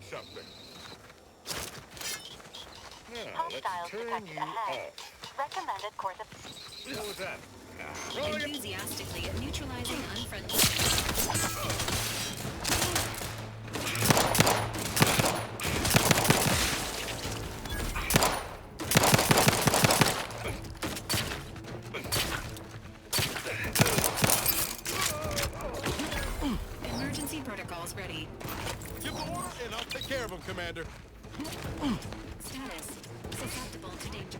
start something. Now, Hostiles let's turn detected you ahead. off. Recommended course of... What was that? Rolling it. Enthusiastically neutralizing unfriendly. Emergency protocols ready. Give the order, and I'll take care of him, Commander. Status susceptible to danger.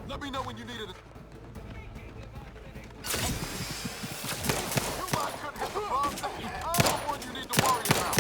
Let me know when you need it. You might could hit the wrong thing. I'm the one you need to worry about.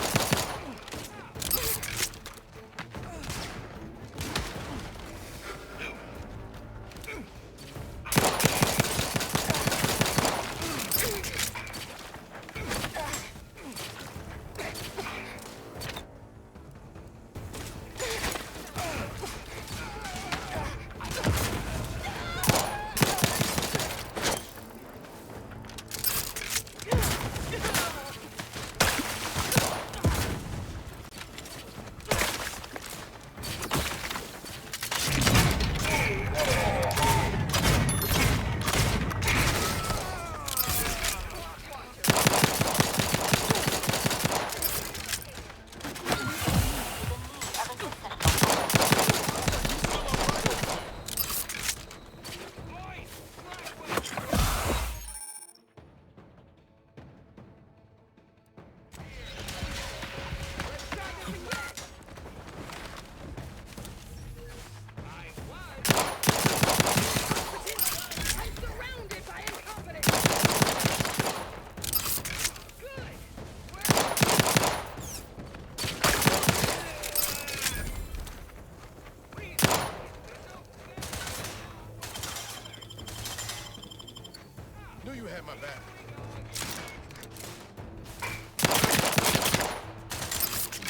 Knew you had my back.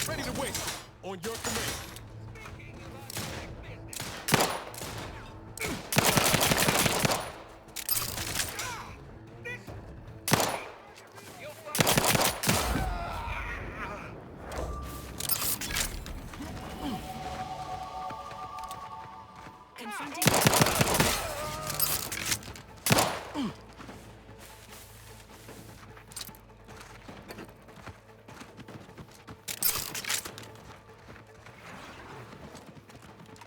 Ready to wait. On your command. Confronting.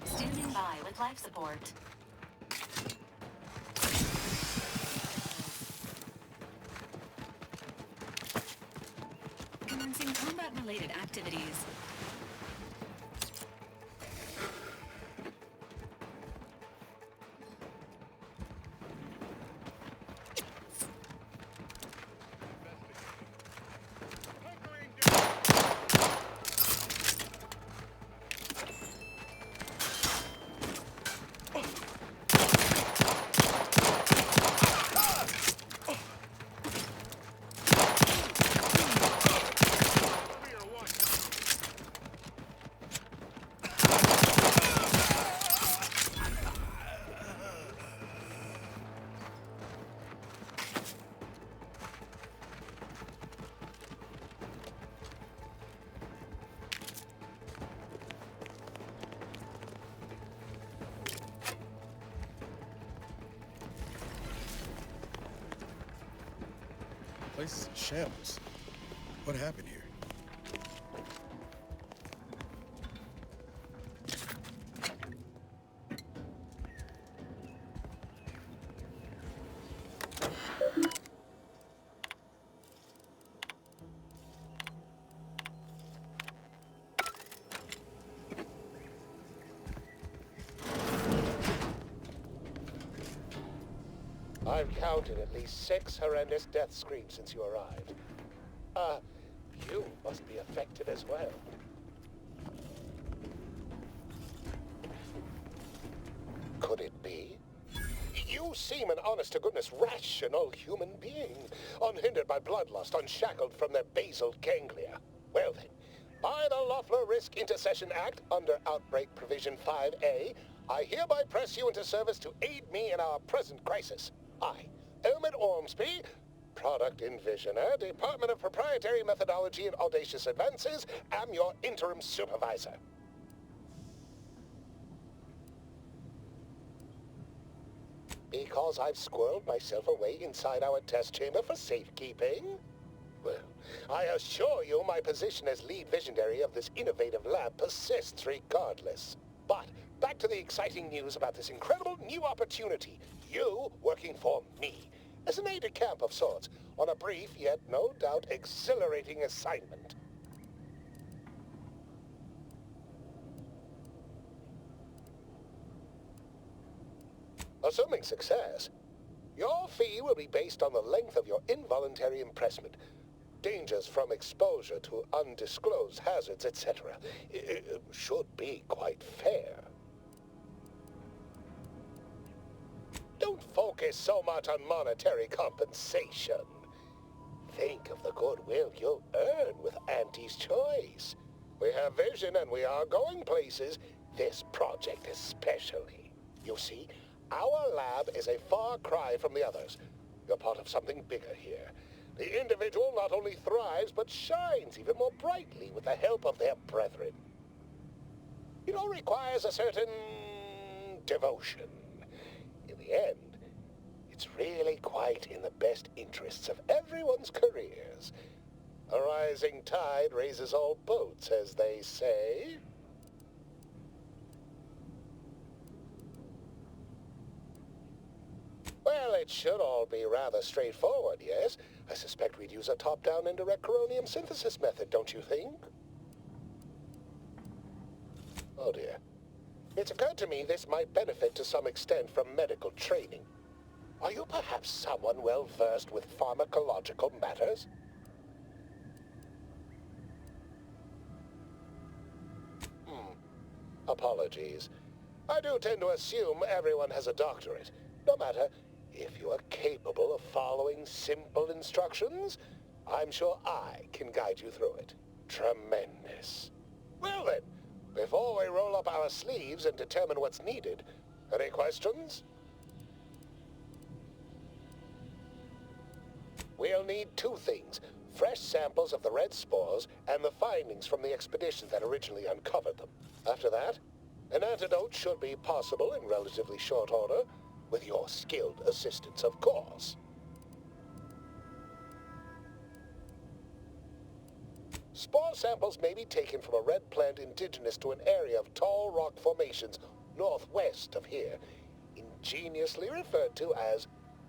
Standing by with life support. Commencing combat-related activities. Place is in shambles. What happened here? I've counted at least 6 horrendous death screams since you arrived. You must be affected as well. Could it be? You seem an honest-to-goodness rational human being, unhindered by bloodlust, unshackled from their basal ganglia. Well then, by the Loeffler Risk Intercession Act, under Outbreak Provision 5A, I hereby press you into service to aid me in our present crisis. I, Elmet Ormsby, Product Envisioner, Department of Proprietary Methodology and Audacious Advances, am your interim supervisor. Because I've squirreled myself away inside our test chamber for safekeeping? Well, I assure you my position as lead visionary of this innovative lab persists regardless. But back to the exciting news about this incredible new opportunity. You working for me, as an aide-de-camp of sorts, on a brief yet no doubt exhilarating assignment. Assuming success, your fee will be based on the length of your involuntary impressment, dangers from exposure to undisclosed hazards, etc. It should be quite fair. Don't focus so much on monetary compensation. Think of the goodwill you'll earn with Auntie's choice. We have vision and we are going places, this project especially. You see, our lab is a far cry from the others. You're part of something bigger here. The individual not only thrives, but shines even more brightly with the help of their brethren. It all requires a certain devotion. In the end, it's really quite in the best interests of everyone's careers. A rising tide raises all boats, as they say. Well, it should all be rather straightforward, yes? I suspect we'd use a top-down indirect coronium synthesis method, don't you think? Oh dear. It's occurred to me this might benefit to some extent from medical training. Are you perhaps someone well-versed with pharmacological matters? Apologies. I do tend to assume everyone has a doctorate. No matter, if you are capable of following simple instructions, I'm sure I can guide you through it. Tremendous. Well then, before we roll up our sleeves and determine what's needed, any questions? We'll need 2 things. Fresh samples of the red spores and the findings from the expedition that originally uncovered them. After that, an antidote should be possible in relatively short order, with your skilled assistance, of course. Spore samples may be taken from a red plant indigenous to an area of tall rock formations northwest of here, ingeniously referred to as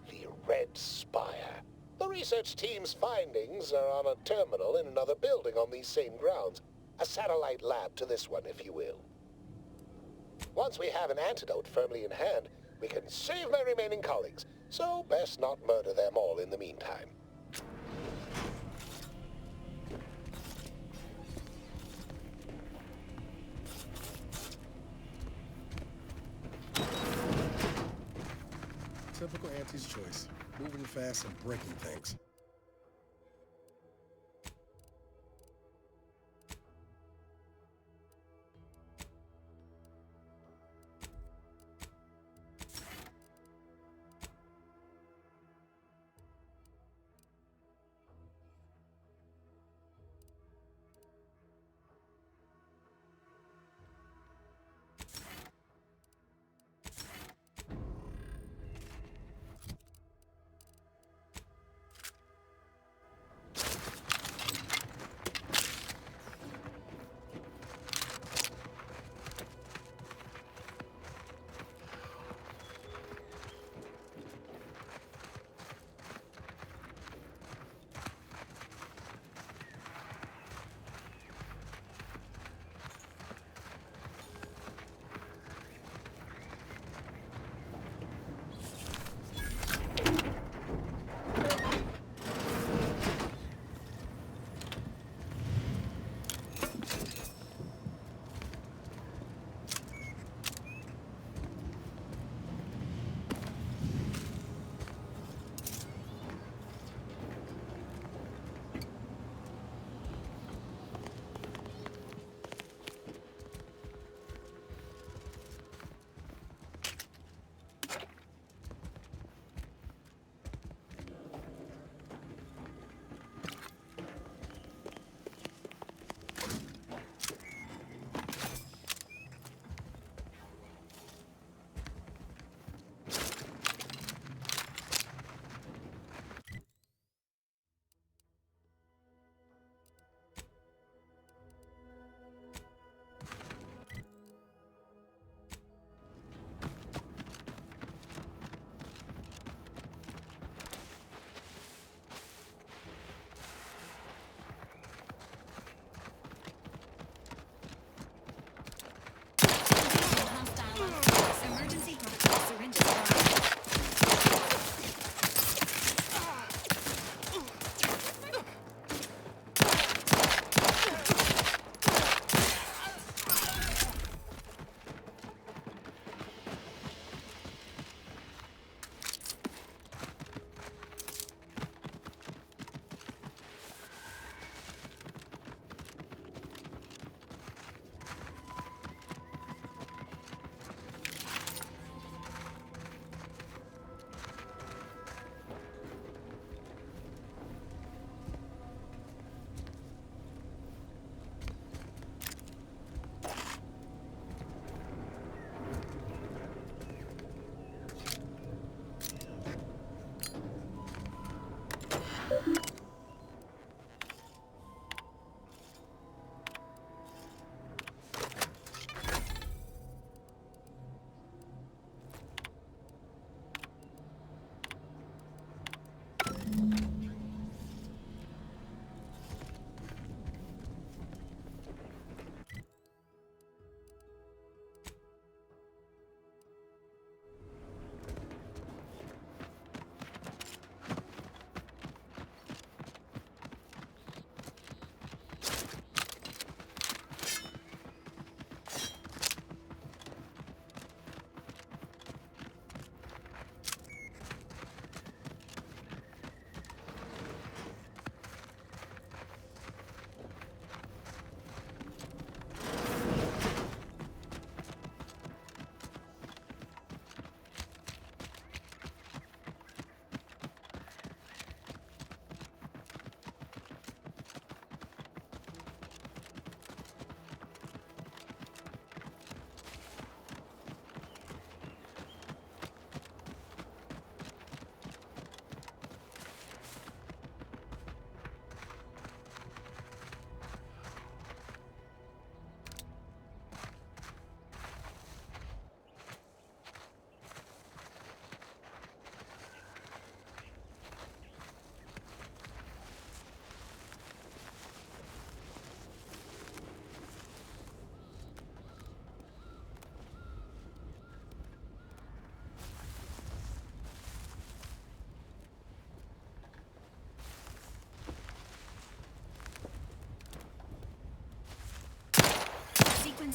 the Red Spire. The research team's findings are on a terminal in another building on these same grounds. A satellite lab to this one, if you will. Once we have an antidote firmly in hand, we can save my remaining colleagues, so best not murder them all in the meantime. Typical Auntie's choice. Moving fast and breaking things.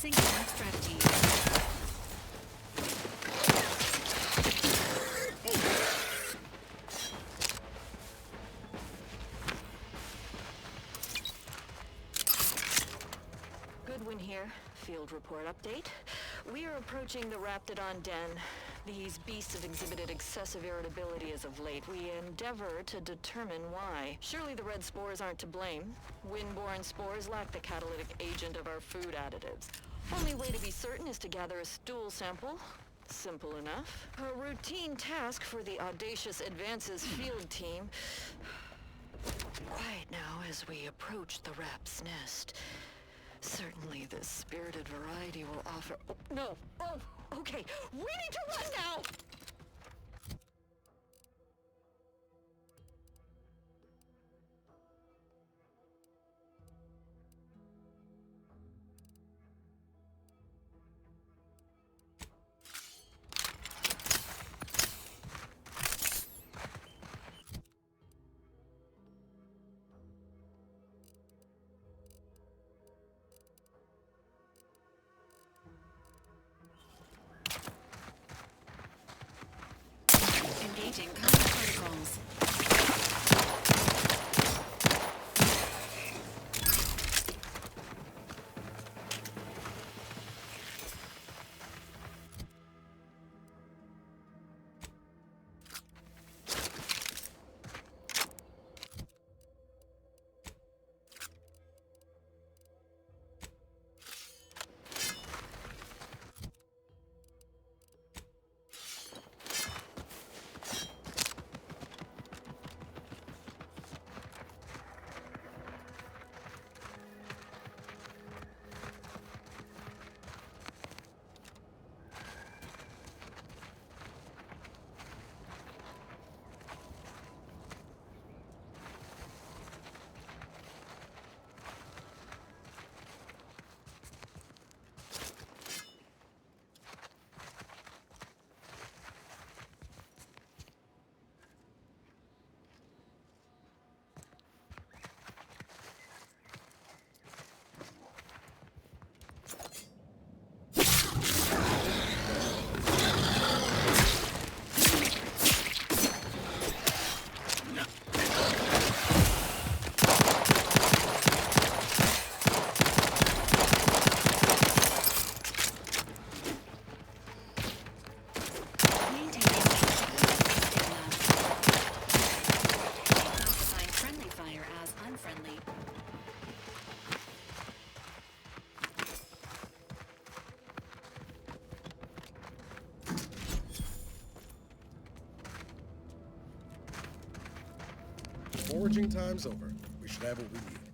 Analyzing attack strategies. Goodwin here. Field report update. We are approaching the Raptidon Den. These beasts have exhibited excessive irritability as of late. We endeavor to determine why. Surely the red spores aren't to blame. Wind-borne spores lack the catalytic agent of our food additives. Only way to be certain is to gather a stool sample. Simple enough. A routine task for the audacious Advances field team. Quiet now as we approach the rap's nest. Certainly this spirited variety will offer... Oh, no! Oh, okay. We need to run now! Engaging common protocols. Foraging time's over. We should have what we need.